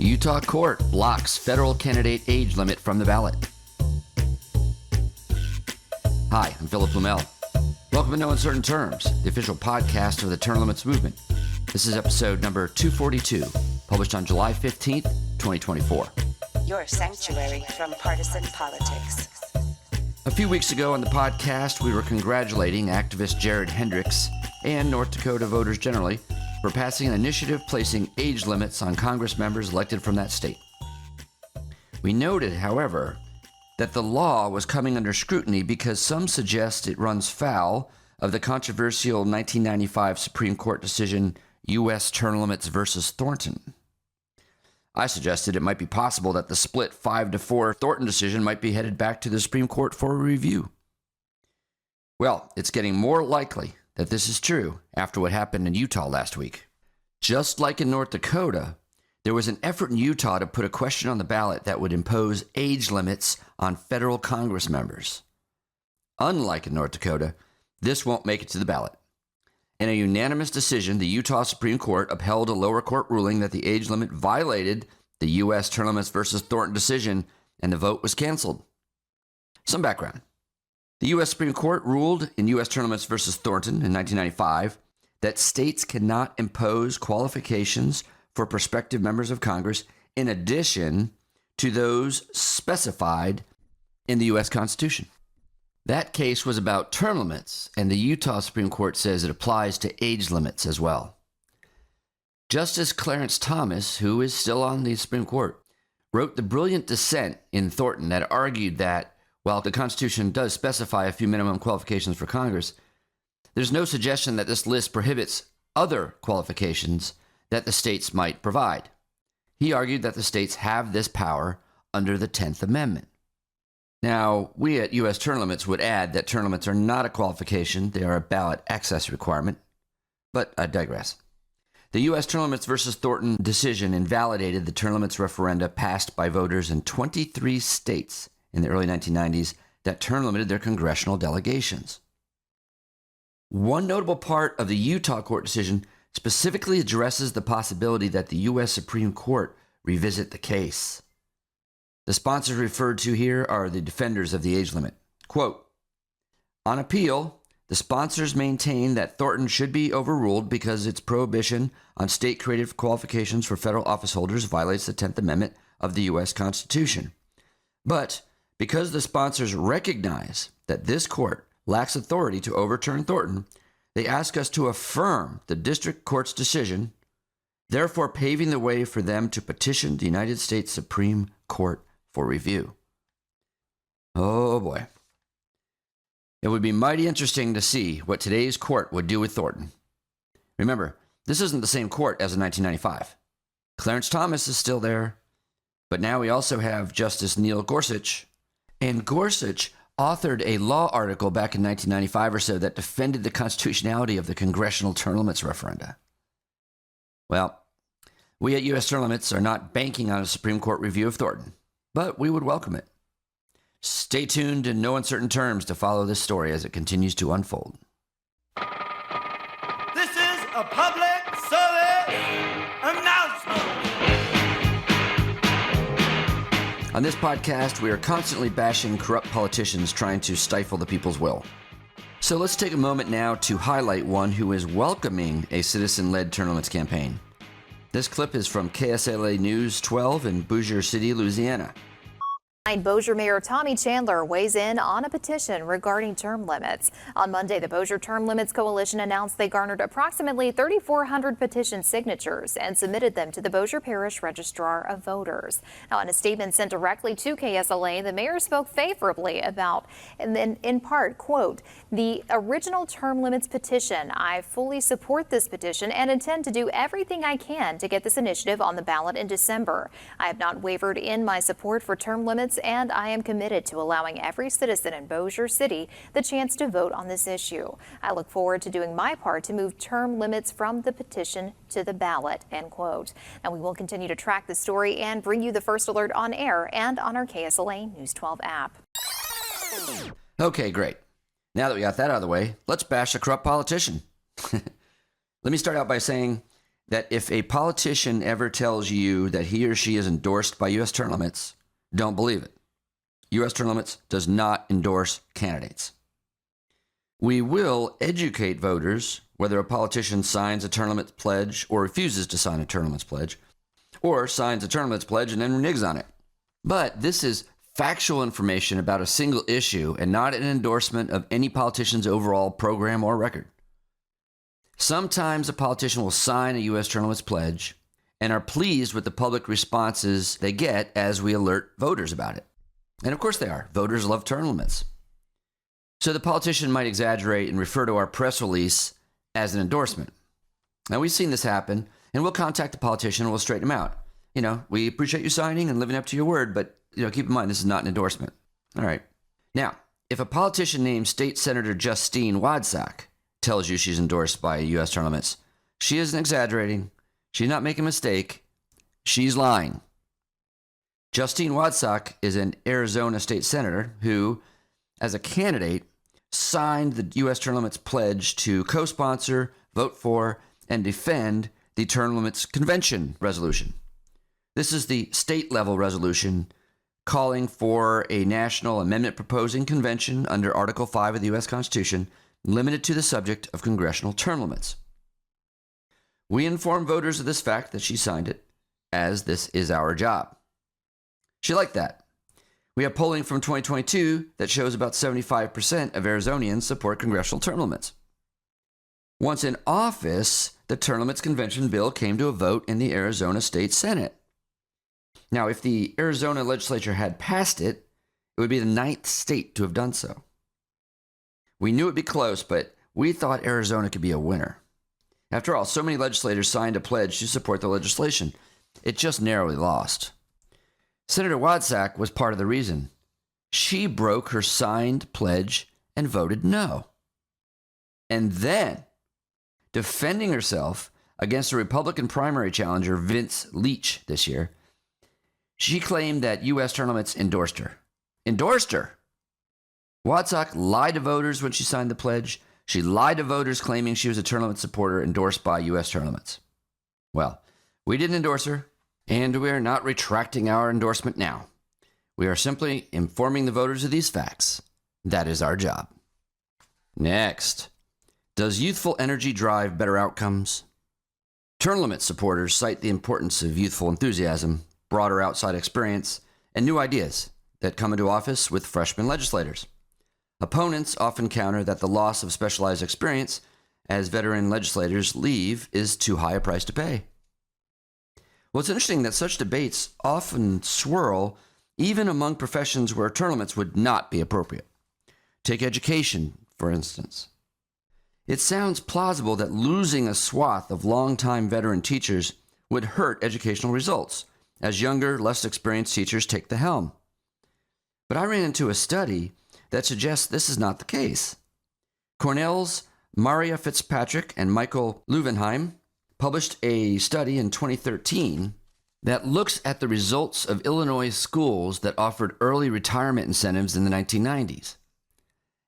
Utah court blocks federal candidate age limit from the ballot. Hi, I'm Phillip Blumel. Welcome to No Uncertain Terms, the official podcast of the Term Limits movement. This is episode number 242, published on July 15th, 2024. Your sanctuary from partisan politics. A few weeks ago on the podcast, we were congratulating activist Jared Hendricks and North Dakota voters generally for passing an initiative placing age limits on Congress members elected from that state. We noted, however, that the law was coming under scrutiny because some suggest it runs foul of the controversial 1995 Supreme Court decision U.S. Term Limits versus Thornton. I suggested it might be possible that the split 5-4 Thornton decision might be headed back to the Supreme Court for a review. Well, it's getting more likely that this is true after what happened in Utah last week. Just like in North Dakota, there was an effort in Utah to put a question on the ballot that would impose age limits on federal Congress members. Unlike in North Dakota, this won't make it to the ballot. In a unanimous decision, the Utah Supreme Court upheld a lower court ruling that the age limit violated the U.S. Term Limits versus Thornton decision, and the vote was canceled. Some background. The U.S. Supreme Court ruled in U.S. Term Limits versus Thornton in 1995 that states cannot impose qualifications for prospective members of Congress in addition to those specified in the U.S. Constitution. That case was about term limits, and the Utah Supreme Court says it applies to age limits as well. Justice Clarence Thomas, who is still on the Supreme Court, wrote the brilliant dissent in Thornton that argued that while the Constitution does specify a few minimum qualifications for Congress, there's no suggestion that this list prohibits other qualifications that the states might provide. He argued that the states have this power under the 10th Amendment. Now, we at U.S. Term Limits would add that term limits are not a qualification, they are a ballot access requirement, but I digress. The U.S. Term Limits versus Thornton decision invalidated the term limits referenda passed by voters in 23 states in the early 1990s that term limited their congressional delegations. One notable part of the Utah court decision specifically addresses the possibility that the U.S. Supreme Court revisit the case. The sponsors referred to here are the defenders of the age limit. Quote, on appeal, the sponsors maintain that Thornton should be overruled because its prohibition on state-created qualifications for federal office holders violates the 10th Amendment of the U.S. Constitution. But because the sponsors recognize that this court lacks authority to overturn Thornton, they ask us to affirm the district court's decision, therefore paving the way for them to petition the United States Supreme Court for review. Oh boy. It would be mighty interesting to see what today's court would do with Thornton. Remember, this isn't the same court as in 1995. Clarence Thomas is still there, but now we also have Justice Neil Gorsuch. And Gorsuch authored a law article back in 1995 or so that defended the constitutionality of the congressional term limits referenda. Well, we at U.S. Term Limits are not banking on a Supreme Court review of Thornton, but we would welcome it. Stay tuned in No Uncertain Terms to follow this story as it continues to unfold. This is a public service announcement. On this podcast, we are constantly bashing corrupt politicians trying to stifle the people's will. So let's take a moment now to highlight one who is welcoming a citizen-led term limits campaign. This clip is from KSLA News 12 in Bossier City, Louisiana. Bossier Mayor Tommy Chandler weighs in on a petition regarding term limits. On Monday, the Bossier Term Limits Coalition announced they garnered approximately 3,400 petition signatures and submitted them to the Bossier Parish Registrar of Voters. Now, in a statement sent directly to KSLA, the mayor spoke favorably about, and then in part, quote, the original term limits petition. I fully support this petition and intend to do everything I can to get this initiative on the ballot in December. I have not wavered in my support for term limits, and I am committed to allowing every citizen in Bossier City the chance to vote on this issue. I look forward to doing my part to move term limits from the petition to the ballot, end quote. Now, we will continue to track the story and bring you the first alert on air and on our KSLA News 12 app. Okay, great. Now that we got that out of the way, let's bash a corrupt politician. Let me start out by saying that if a politician ever tells you that he or she is endorsed by U.S. term limits, don't believe it. U.S. term limits does not endorse candidates. We will educate voters whether a politician signs a term limits pledge or refuses to sign a term limits pledge, or signs a term limits pledge and then reneges on it. But this is factual information about a single issue and not an endorsement of any politician's overall program or record. Sometimes a politician will sign a U.S. term limits pledge and are pleased with the public responses they get as we alert voters about it. And of course they are. Voters love term limits. So the politician might exaggerate and refer to our press release as an endorsement. Now, we've seen this happen, and we'll contact the politician and we'll straighten them out. We appreciate you signing and living up to your word, but keep in mind this is not an endorsement. All right. Now, if a politician named State Senator Justine Wadsack tells you she's endorsed by U.S. term limits, she isn't exaggerating. She's not making a mistake. She's lying. Justine Wadsack is an Arizona state senator who, as a candidate, signed the U.S. term limits pledge to co-sponsor, vote for, and defend the term limits convention resolution. This is the state-level resolution calling for a national amendment proposing convention under Article 5 of the U.S. Constitution limited to the subject of congressional term limits. We inform voters of this fact that she signed it, as this is our job. She liked that. We have polling from 2022 that shows about 75% of Arizonians support congressional term limits. Once in office, the term limits convention bill came to a vote in the Arizona State Senate. Now, if the Arizona legislature had passed it, it would be the 9th state to have done so. We knew it would be close, but we thought Arizona could be a winner. After all, so many legislators signed a pledge to support the legislation. It just narrowly lost. Senator Wadsack was part of the reason. She broke her signed pledge and voted no. And then, defending herself against a Republican primary challenger, Vince Leach, this year, she claimed that U.S. term limits endorsed her. Endorsed her! Wadsack lied to voters when she signed the pledge. She lied to voters claiming she was a term limits supporter endorsed by U.S. term limits. Well, we didn't endorse her. And we are not retracting our endorsement now. We are simply informing the voters of these facts. That is our job. Next, does youthful energy drive better outcomes? Term limit supporters cite the importance of youthful enthusiasm, broader outside experience, and new ideas that come into office with freshman legislators. Opponents often counter that the loss of specialized experience as veteran legislators leave is too high a price to pay. Well, it's interesting that such debates often swirl even among professions where term limits would not be appropriate. Take education, for instance. It sounds plausible that losing a swath of longtime veteran teachers would hurt educational results as younger, less experienced teachers take the helm. But I ran into a study that suggests this is not the case. Cornell's Maria Fitzpatrick and Michael Leuvenheim published a study in 2013 that looks at the results of Illinois schools that offered early retirement incentives in the 1990s.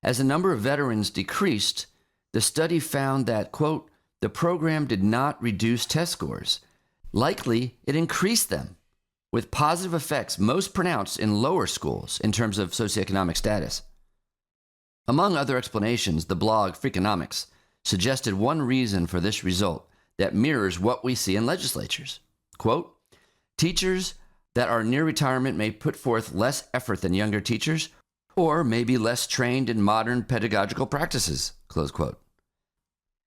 As the number of veterans decreased, the study found that, quote, the program did not reduce test scores. Likely, it increased them, with positive effects most pronounced in lower schools in terms of socioeconomic status. Among other explanations, the blog Freakonomics suggested one reason for this result that mirrors what we see in legislatures. Quote, teachers that are near retirement may put forth less effort than younger teachers or may be less trained in modern pedagogical practices, close quote.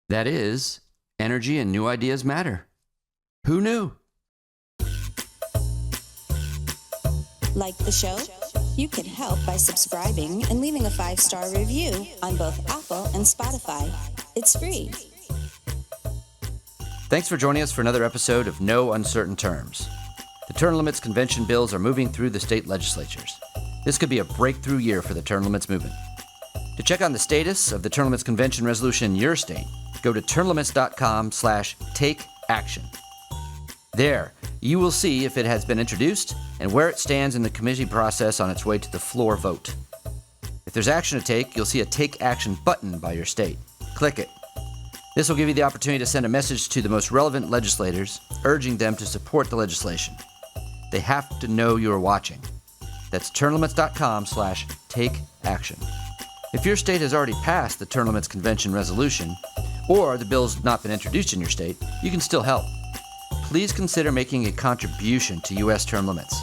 That is, energy and new ideas matter. Who knew? Like the show? You can help by subscribing and leaving a 5-star review on both Apple and Spotify. It's free. Thanks for joining us for another episode of No Uncertain Terms. The term limits convention bills are moving through the state legislatures. This could be a breakthrough year for the term limits movement. To check on the status of the term limits convention resolution in your state, go to termlimits.com/takeaction. There, you will see if it has been introduced and where it stands in the committee process on its way to the floor vote. If there's action to take, you'll see a Take Action button by your state. Click it. This will give you the opportunity to send a message to the most relevant legislators, urging them to support the legislation. They have to know you are watching. That's termlimits.com/takeaction. If your state has already passed the Term Limits Convention resolution, or the bill's not been introduced in your state, you can still help. Please consider making a contribution to U.S. term limits.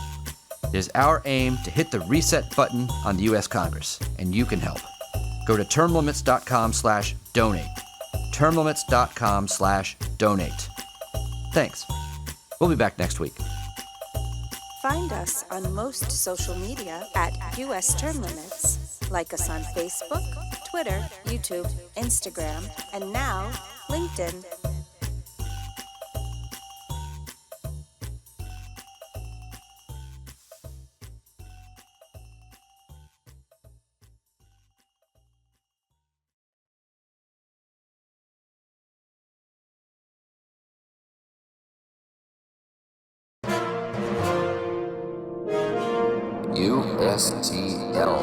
It is our aim to hit the reset button on the U.S. Congress, and you can help. Go to termlimits.com/donate. termlimits.com/donate. Thanks. We'll be back next week. Find us on most social media at US Term Limits. Like us on Facebook, Twitter, YouTube, Instagram, and now LinkedIn. USTL.